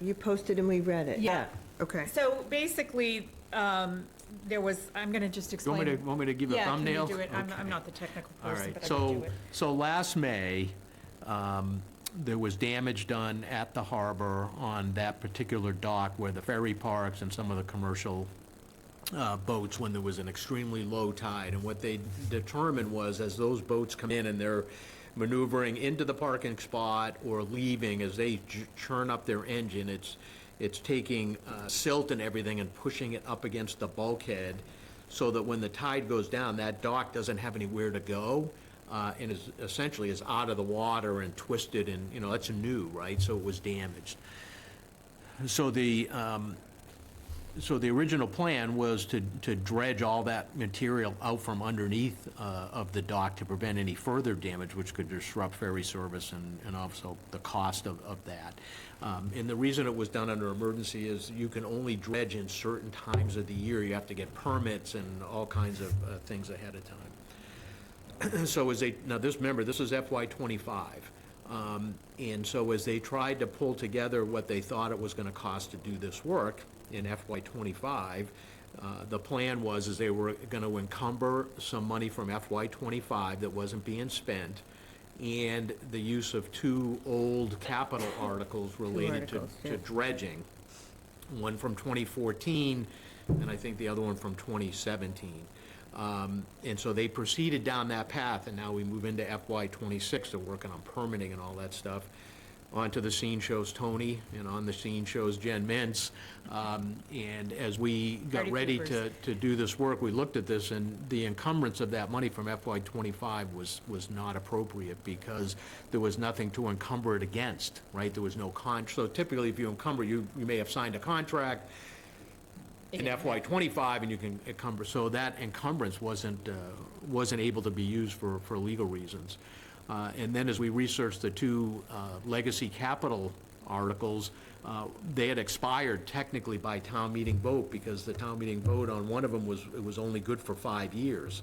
S2: You posted and we read it.
S1: Yeah.
S2: Okay.
S1: so basically, there was, I'm going to just
S3: You
S1: explain.
S3: want me to give a
S1: Yeah, can
S3: thumbnail?
S1: you do it? I'm
S3: Okay.
S1: not the technical
S3: All
S1: person,
S3: right,
S1: but I can do it.
S3: so last May, there was damage done at the harbor on that particular dock where the ferry parks and some of the commercial boats when there was an extremely low tide. And what they determined was, as those boats come in and they're maneuvering into the parking spot or leaving, as they churn up their engine, it's taking silt and everything and pushing it up against the bulkhead, so that when the tide goes down, that dock doesn't have anywhere to go, and is essentially is out of the water and twisted, and, you know, that's new, right? So it was damaged. So the original plan was to dredge all that material out from underneath of the dock to prevent any further damage, which could disrupt ferry service and also the cost of that. And the reason it was done under emergency is you can only dredge in certain times of the year. You have to get permits and all kinds of things ahead of time. So now remember, this is FY '25. And so as they tried to pull together what they thought it was going to cost to do this work in FY '25, the plan was they were going to encumber some money from FY '25 that wasn't being spent, and the use of two old capital articles related
S2: articles,
S3: to
S2: yeah.
S3: dredging, one from 2014, and I think the other one from 2017. And so they proceeded down that path, and now we move into FY '26, they're working on permitting and all that stuff. Onto the scene shows Tony, and on the scene shows Jen Mintz. And as we got
S1: Party
S3: ready
S1: poopers.
S3: to do this work, we looked at this, and the encumbrance of that money from FY '25 was not appropriate, because there was nothing to encumber it against, right? There was no so typically, if you encumber, you may have signed a contract in FY '25, and you can encumber, so that encumbrance wasn't able to be used for legal reasons. And then as we researched the two legacy capital articles, they had expired technically by town meeting vote, because the town meeting vote on one of them was only good for 5 years.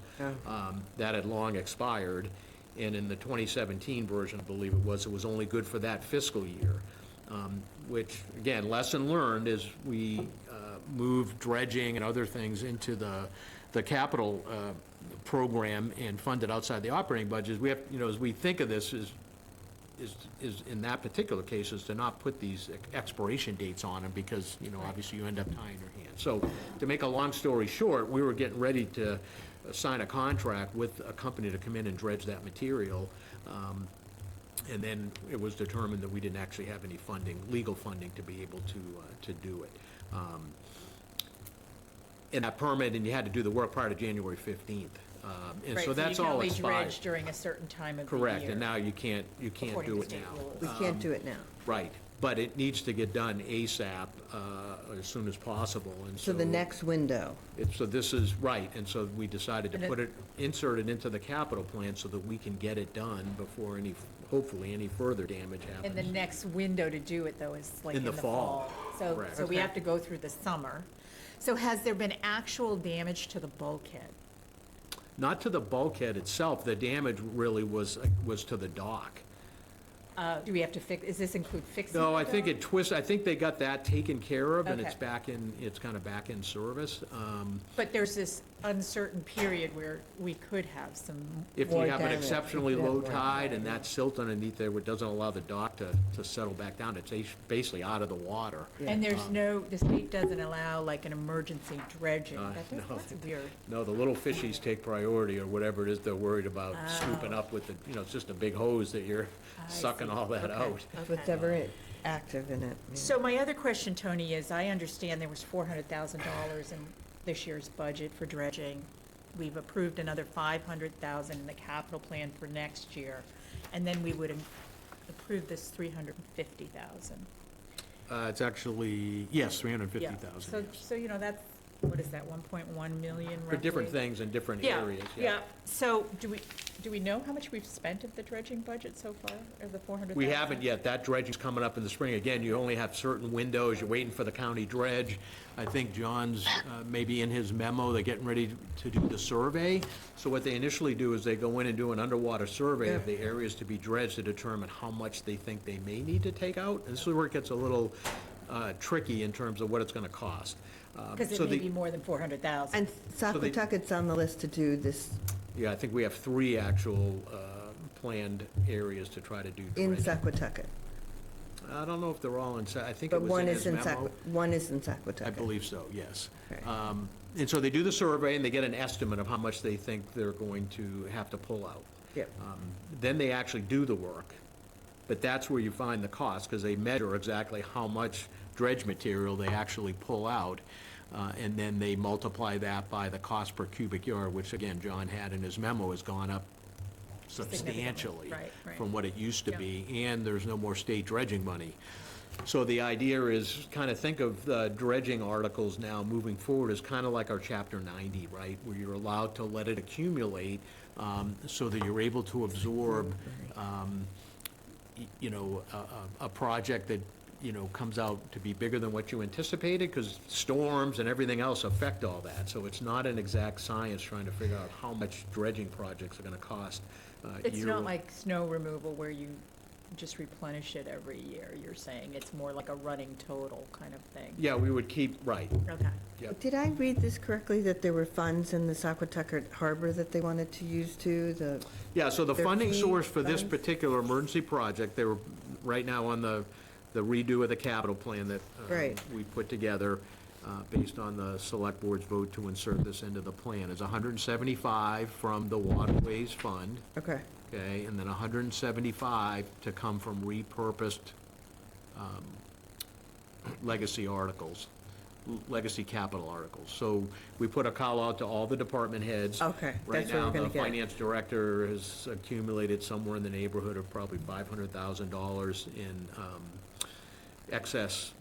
S3: That had long expired, and in the 2017 version, I believe it was only good for that fiscal year. Which, again, lesson learned is we moved dredging and other things into the capital program and funded outside the operating budgets. We have, as we think of this, is in that particular case, is to not put these expiration dates on them, because, obviously you end up tying your hands. So, to make a long story short, we were getting ready to sign a contract with a company to come in and dredge that material. And then it was determined that we didn't actually have any legal funding to be able to do it. And that permit, and you had to do the work prior to January 15th. And
S1: Right,
S3: so that's
S1: you can
S3: all
S1: only
S3: expired.
S1: dredge during a certain time of the year.
S3: Correct, and now you can't
S1: according
S3: do
S1: to
S3: it
S1: state
S3: now.
S1: rules.
S2: We can't do it now.
S3: Right, but it needs to get done ASAP, as soon as possible, and so.
S2: So the next window.
S3: So this is, right, and so we decided
S1: And
S3: to insert it into the capital plan so that we can get it done before hopefully any further damage happens.
S1: And the next window to do it, though, is like
S3: In the fall.
S1: So,
S3: Correct.
S1: so we have to go through the summer. So has there been actual damage to the bulkhead?
S3: Not to the bulkhead itself, the damage really was to the dock.
S1: Do we have to does this include fixing?
S3: No,
S1: the
S3: I think
S1: dock?
S3: it twists, I think they got that taken care of, and it's
S1: Okay.
S3: it's kind of back in service.
S1: But there's this uncertain period where we could have some,
S3: If
S2: More
S3: we have an
S2: damage.
S3: exceptionally
S2: Yeah,
S3: low
S2: more
S3: tide and that silt underneath there, it doesn't allow the dock to settle back down, it's basically out of the water.
S1: and there's the state doesn't allow like an emergency dredging.
S3: No.
S1: That's weird.
S3: No, the little fishies take priority, or whatever it is they're worried about scooping up with it's just a big hose that you're sucking all that
S1: Okay.
S3: out.
S2: Whatever active in it. yeah.
S1: So my other question, Tony, is I understand there was $400,000 in this year's budget for dredging. We've approved another $500,000 in the capital plan for next year, and then we would approve this $350,000.
S3: It's actually, yes,
S1: Yeah.
S3: 350,000.
S1: So, that's, what is that, 1.1 million
S3: For different
S1: roughly?
S3: things in different
S1: Yeah,
S3: areas,
S1: yeah. So do we know how much we've spent of the dredging budget so far, of the 400,000?
S3: We haven't yet. That dredging's coming up in the spring. Again, you only have certain windows. You're waiting for the county dredge. I think John's, maybe in his memo, they're getting ready to do the survey. So what they initially do is they go in and do an underwater survey of the areas to be dredged to determine how much they think they may need to take out. And this is where it gets a little tricky in terms of what it's gonna cost.
S1: Because it
S3: So
S1: may
S3: the-
S1: be more than 400,000.
S2: And
S3: they-
S2: Saquatucket's on the list to do this
S3: Yeah, I think we have 3 actual planned areas to try to do
S2: in
S3: dredging.
S2: Saquatucket.
S3: I don't know if they're all in, I think it
S2: But
S3: was
S2: one
S3: in
S2: is
S3: his
S2: in
S3: memo.
S2: One is in Saquatucket.
S3: I believe so, yes.
S2: Okay.
S3: And so they do the survey, and they get an estimate of how much they think they're going to have to pull out.
S2: Yep.
S3: Then they actually do the work, but that's where you find the cost, because they measure exactly how much dredge material they actually pull out, and then they multiply that by the cost per cubic yard, which again, John had in his memo, has gone up substantially
S1: Right, right.
S3: from what it used to
S1: Yeah.
S3: be, and there's no more state dredging money. So the idea is, kind of think of the dredging articles now moving forward as kind of like our Chapter 90, right? Where you're allowed to let it accumulate, so that you're able to absorb, a project that, comes out to be bigger than what you anticipated, because storms and everything else affect all that. So it's not an exact science trying to figure out how much dredging projects are gonna cost.
S1: It's
S3: year-
S1: not like snow removal where you just replenish it every year, you're saying? It's more like a running total kind of thing?
S3: Yeah, we would keep, right,
S1: Okay.
S3: yep.
S2: Did I read this correctly, that there were funds in the Saquatucket Harbor that they wanted to use too,
S3: Yeah, so the
S2: Their
S3: funding
S2: fee
S3: source for this
S2: funds?
S3: particular emergency project, they were right now on the redo of the capital plan that
S2: Right.
S3: we put together based on the select board's vote to insert this into the plan. It's 175 from the waterways fund,
S2: okay,
S3: okay, and then 175 to come from repurposed legacy articles, legacy capital articles. So we put a call out to all the department heads.
S2: Okay,
S3: Right
S2: that's where we're
S3: now,
S2: gonna
S3: the
S2: get.
S3: finance director has accumulated somewhere in the neighborhood of probably $500,000 in excess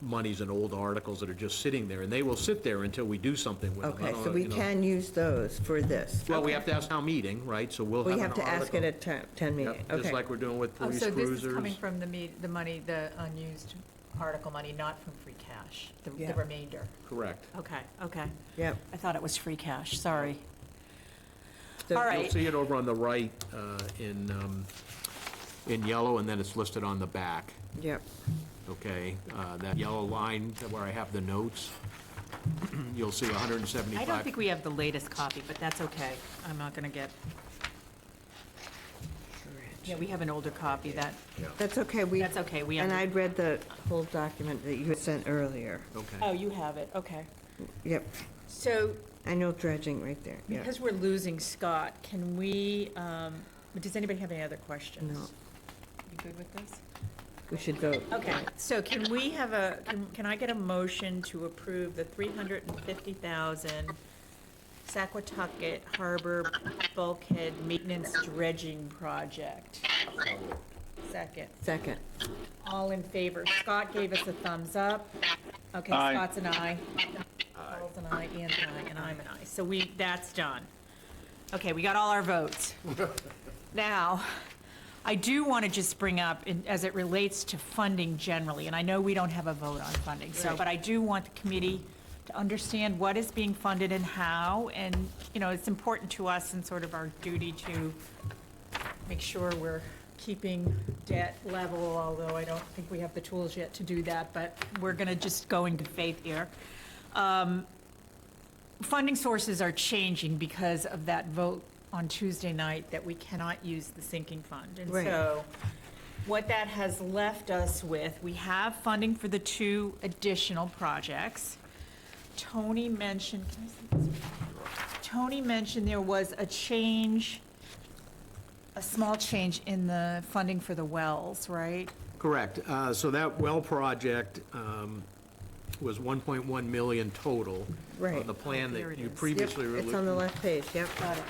S3: monies and old articles that are just sitting there, and they will sit there until we do something with them. I
S2: okay,
S3: don't
S2: so
S3: know,
S2: we can use those for this.
S3: Well, we have to ask town meeting, right, so we'll have
S2: We
S3: an
S2: have to ask it
S3: article.
S2: at town meeting,
S3: Yep, just
S2: okay.
S3: like we're doing with
S1: Oh,
S3: police
S1: so
S3: cruisers.
S1: this is coming from the money, the unused article money, not from free cash, the
S2: Yeah.
S1: remainder?
S3: Correct.
S1: Okay, okay.
S2: Yep.
S1: I thought it was free cash, sorry.
S2: So-
S1: All
S3: You'll
S1: right.
S3: see it over on the right in yellow, and then it's listed on the back.
S2: Yep,
S3: Okay, that yellow line where I have the notes, you'll see 175.
S1: I don't think we have the latest copy, but that's okay. I'm not going to get, yeah, we have an older copy that,
S2: that's okay,
S1: that's okay. We have
S2: and
S1: the-
S2: I'd read the whole document that you had sent earlier.
S3: Okay.
S1: Oh, you have it, okay.
S2: Yep,
S1: So
S2: annual dredging right there, yeah.
S1: because we're losing Scott, can we, does anybody have any other questions?
S2: No.
S1: You good with this?
S2: We should vote.
S1: Okay, so can we can I get a motion to approve the 350,000 Saquatucket Harbor Bulkhead Maintenance Dredging Project. Second.
S2: Second.
S1: All in favor? Scott gave us a thumbs up. Okay,
S4: Aye.
S1: Scott's an aye. Paul's an aye, Ian's an aye, and I'm an aye. So that's done. Okay, we got all our votes. Now, I do want to just bring up, as it relates to funding generally, and I know we don't have a vote on funding, but I do want the committee to understand what is being funded and how, and, it's important to us and sort of our duty to make sure we're keeping debt level, although I don't think we have the tools yet to do that, but we're going to just go into faith here. Funding sources are changing because of that vote on Tuesday night that we cannot use the sinking fund. And
S2: Right.
S1: so what that has left us with, we have funding for the 2 additional projects. Tony mentioned there was a change, a small change in the funding for the wells, right?
S3: Correct. So that well project was 1.1 million total.
S2: Right.
S3: On the plan
S1: Oh, here
S3: that
S1: it
S3: you
S1: is.
S3: previously.
S2: Yep, it's on the left page, yep.
S1: Got it.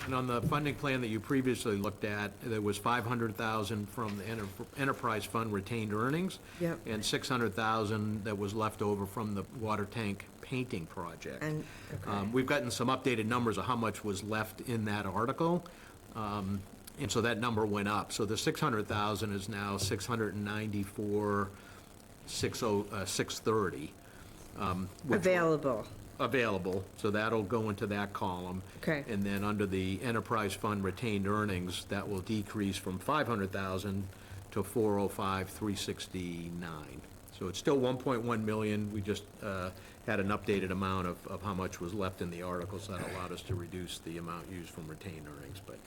S3: And on the funding plan that you previously looked at, there was 500,000 from the enterprise fund retained earnings.
S2: Yep.
S3: And 600,000 that was left over from the water tank painting project.
S2: And, okay.
S3: We've gotten some updated numbers of how much was left in that article. And so that number went up. So the 600,000 is now 694,630.
S2: Available.
S3: Available, so that'll go into that column.
S2: Okay.
S3: And then under the enterprise fund retained earnings, that will decrease from 500,000 to 405,369. So it's still 1.1 million. We just had an updated amount of how much was left in the articles that allowed us to reduce the amount used from retained earnings, but.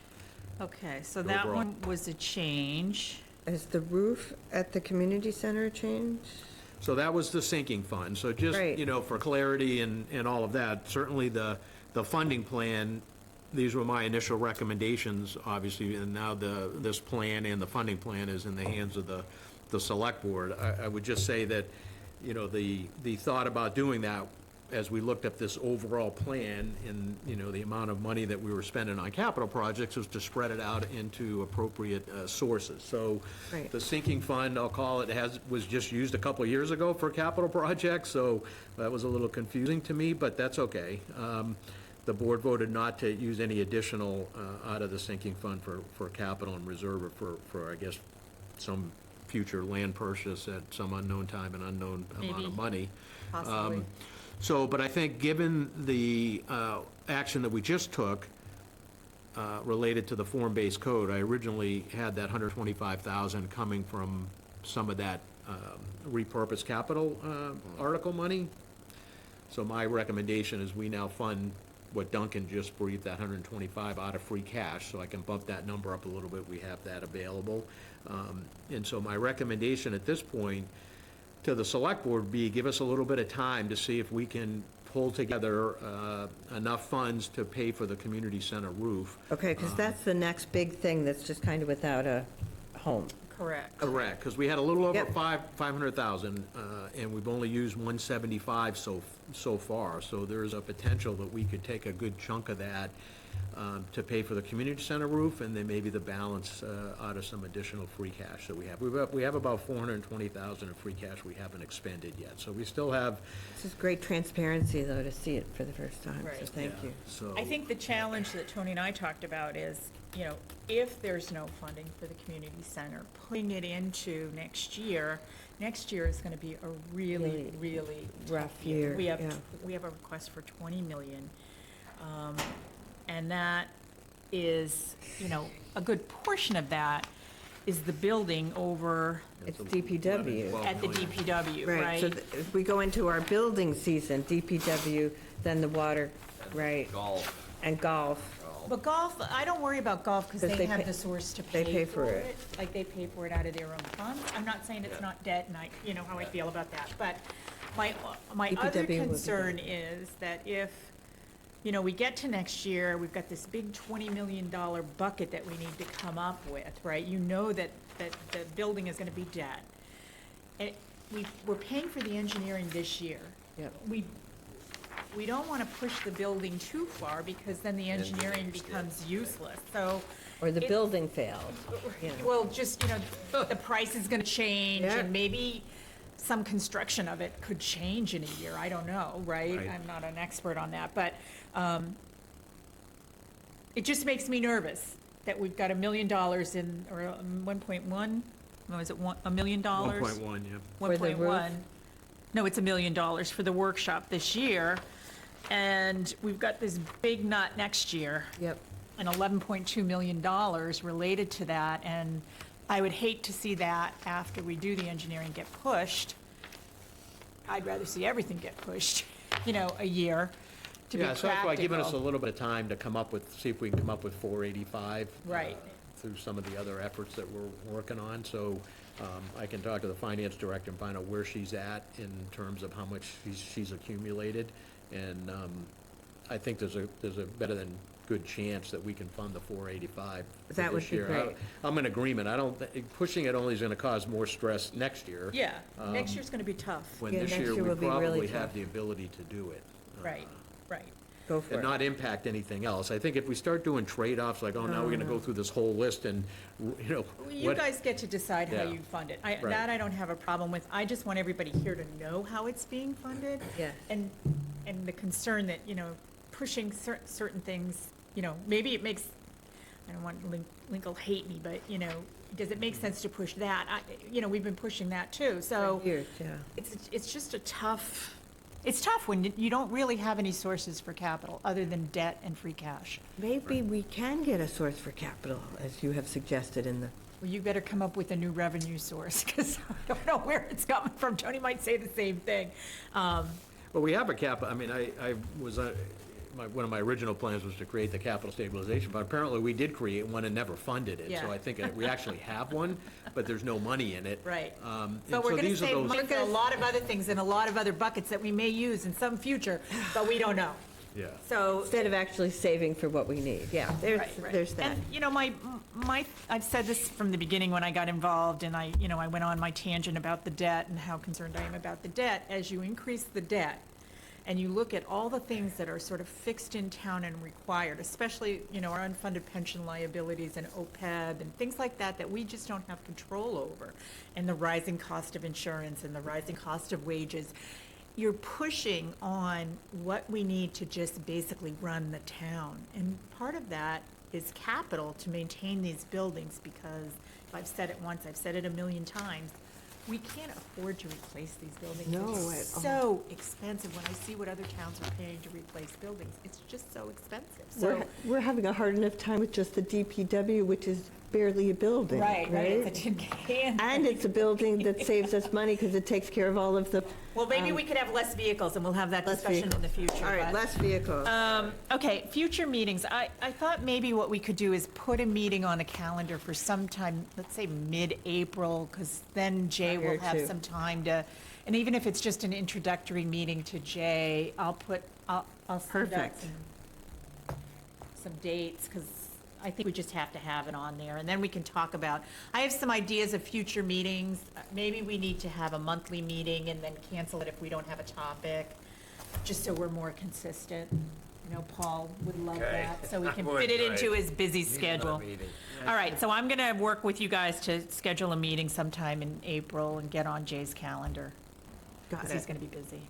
S1: Okay, so that
S3: Overall.
S1: one was a change.
S2: Is the roof at the community center changed?
S3: So that was the sinking fund. So just,
S2: Right.
S3: for clarity and all of that, certainly the funding plan, these were my initial recommendations, obviously, and now this plan and the funding plan is in the hands of the select board. I would just say that, the thought about doing that, as we looked at this overall plan and, the amount of money that we were spending on capital projects was to spread it out into appropriate sources. So
S2: Right.
S3: the sinking fund, I'll call it, was just used a couple of years ago for capital projects, so that was a little confusing to me, but that's okay. The board voted not to use any additional out of the sinking fund for capital and reserve it for, I guess, some future land purchase at some unknown time and unknown amount
S1: Maybe.
S3: of money.
S1: Possibly.
S3: But I think, given the action that we just took related to the form-based code, I originally had that 125,000 coming from some of that repurposed capital article money. So my recommendation is we now fund what Duncan just briefed, that 125 out of free cash, so I can bump that number up a little bit. We have that available. And so my recommendation at this point to the select board would be, give us a little bit of time to see if we can pull together enough funds to pay for the community center roof.
S2: Okay, because that's the next big thing that's just kind of without a home.
S1: Correct.
S3: Correct, because we had a little over
S2: Yep.
S3: 500,000, and we've only used 175 so far. So there's a potential that we could take a good chunk of that to pay for the community center roof, and then maybe the balance out of some additional free cash that we have. We have about 420,000 of free cash we haven't expended yet, so we still have.
S2: This is great transparency, though, to see it for the first time, so
S1: Right.
S2: thank you.
S3: So
S1: I think the challenge that Tony and I talked about is, if there's no funding for the community center, putting it into next year is going to be a really, really
S2: Rough
S1: tough year.
S2: year, yeah.
S1: We have a request for 20 million. And that is, a good portion of that is the building over
S2: It's DPW.
S3: 12
S1: at the
S3: million.
S1: DPW,
S2: Right,
S1: right?
S2: so if we go into our building season, DPW, then the water, right,
S6: Golf.
S2: and golf.
S1: But golf, I don't worry about golf because
S2: 'Cause
S1: they
S2: they
S1: have
S2: pay-
S1: the source to
S2: they
S1: pay
S2: pay
S1: for
S2: for
S1: it.
S2: it.
S1: Like, they pay for it out of their own funds. I'm not saying it's not debt, and you know how I feel about that. But my other
S2: DPW will be
S1: concern is that if, we get to next year, we've got this big $20 million bucket that we need to come up with, right? You know that the building is gonna be debt. And we're paying for the engineering this year.
S2: Yep.
S1: we don't want to push the building too far because then the engineering becomes useless. So,
S2: Or the
S1: It-
S2: building failed, you know.
S1: well, just, the price is going to change
S2: Yeah.
S1: and maybe some construction of it could change in a year. I don't know, right?
S3: Right.
S1: I'm not an expert on that, but it just makes me nervous that we've got $1 million in, or 1.1, what was it, $1 million?
S3: 1.1, yeah.
S2: For the roof?
S1: 1.1. No, it's $1 million for the workshop this year. And we've got this big nut next year.
S2: Yep.
S1: And $11.2 million related to that. And I would hate to see that after we do the engineering get pushed. I'd rather see everything get pushed, a year to be
S3: Yeah, so that's why giving us a
S1: practical.
S3: little bit of time to come up with, see if we can come up with 485.
S1: Right.
S3: Through some of the other efforts that we're working on, so I can talk to the finance director and find out where she's at in terms of how much she's accumulated, and I think there's a better than good chance that we can fund the 485 for
S2: That would
S3: this
S2: be
S3: year.
S2: great.
S3: I'm in agreement, pushing it only is gonna cause more stress next year.
S1: Yeah, next year's going to be tough.
S3: When
S2: Yeah,
S3: this
S2: next
S3: year,
S2: year
S3: we
S2: will be really
S3: probably
S2: tough.
S3: have the ability to do it.
S1: Right, right.
S2: Go for
S3: And
S2: it.
S3: not impact anything else. I think if we start doing trade-offs, like, oh, now we're gonna go through this whole list and,
S1: You
S3: what-
S1: guys get to decide how
S3: Yeah.
S1: you fund it.
S3: Right.
S1: That I don't have a problem with. I just want everybody here to know how it's being funded.
S2: Yes.
S1: And the concern that, pushing certain things, maybe it makes, I don't want Link will hate me, but, does it make sense to push that? We've been pushing that too, so.
S2: For years, yeah.
S1: It's just it's tough when you don't really have any sources for capital other than debt and free cash.
S2: Maybe we can get a source for capital, as you have suggested in the,
S1: Well, you better come up with a new revenue source, because I don't know where it's coming from. Tony might say the same thing.
S3: Well, we have a I was, one of my original plans was to create the capital stabilization, but apparently we did create one and never funded it.
S1: Yeah.
S3: So I think we actually have one, but there's no money in it.
S1: Right.
S3: And
S1: But we're
S3: so
S1: going to
S3: these are
S1: save
S3: those-
S1: money for a lot of other things and a lot of other buckets that we may use in some future, but we don't know.
S3: Yeah.
S1: So,
S2: instead of actually saving for what we need. Yeah,
S1: right, right.
S2: there's that.
S1: And, I've said this from the beginning when I got involved, and I went on my tangent about the debt and how concerned I am about the debt. As you increase the debt, and you look at all the things that are sort of fixed in town and required, especially, our unfunded pension liabilities and OPEB and things like that, that we just don't have control over, and the rising cost of insurance and the rising cost of wages, you're pushing on what we need to just basically run the town. And part of that is capital to maintain these buildings, because if I've said it once, I've said it a million times, we can't afford to replace these buildings.
S2: No,
S1: It's
S2: at all.
S1: so expensive. When I see what other towns are paying to replace buildings, it's just so expensive. So,
S2: We're having a hard enough time with just the DPW, which is barely a building,
S1: right, it's a tin can.
S2: And it's a building that saves us money because it takes care of all of the.
S1: Well, maybe we could have less vehicles, and we'll have that
S2: Less
S1: discussion in the future.
S2: All right,
S1: but-
S2: less vehicles.
S1: Okay, future meetings. I thought maybe what we could do is put a meeting on the calendar for sometime, let's say mid-April, because then Jay
S2: Prior
S1: will have
S2: to.
S1: some time to, and even if it's just an introductory meeting to Jay, I'll send out
S2: Perfect.
S1: some dates, because I think we just have to have it on there, and then we can talk about, I have some ideas of future meetings. Maybe we need to have a monthly meeting and then cancel it if we don't have a topic, just so we're more consistent. I know Paul would love
S6: Okay.
S1: that, so we can
S6: I would,
S1: fit it into
S6: right.
S1: his busy schedule.
S6: Meeting.
S1: All right, so I'm going to work with you guys to schedule a meeting sometime in April and get on Jay's calendar,
S2: Got
S1: because he's
S2: it.
S1: going to be busy.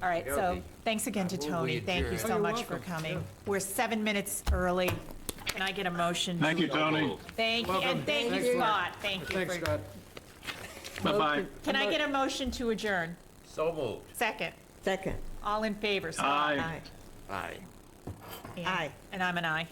S1: All right, so
S6: Okay.
S1: thanks again to
S6: I move
S1: Tony.
S6: we
S1: Thank you
S6: adjourn.
S1: so
S3: you're
S1: much for
S3: welcome.
S1: coming. We're 7 minutes early. Can I get a motion?
S4: Thank you, Tony.
S1: Thank you, and thank you, Scott. Thank you.
S3: Thanks,
S1: for-
S3: Scott.
S4: Bye-bye.
S1: Can I get a motion to adjourn?
S6: So moved.
S1: Second.
S2: Second.
S1: All in favor? Scott?
S4: Aye.
S6: Aye.
S1: And-
S2: Aye.
S1: And I'm an aye.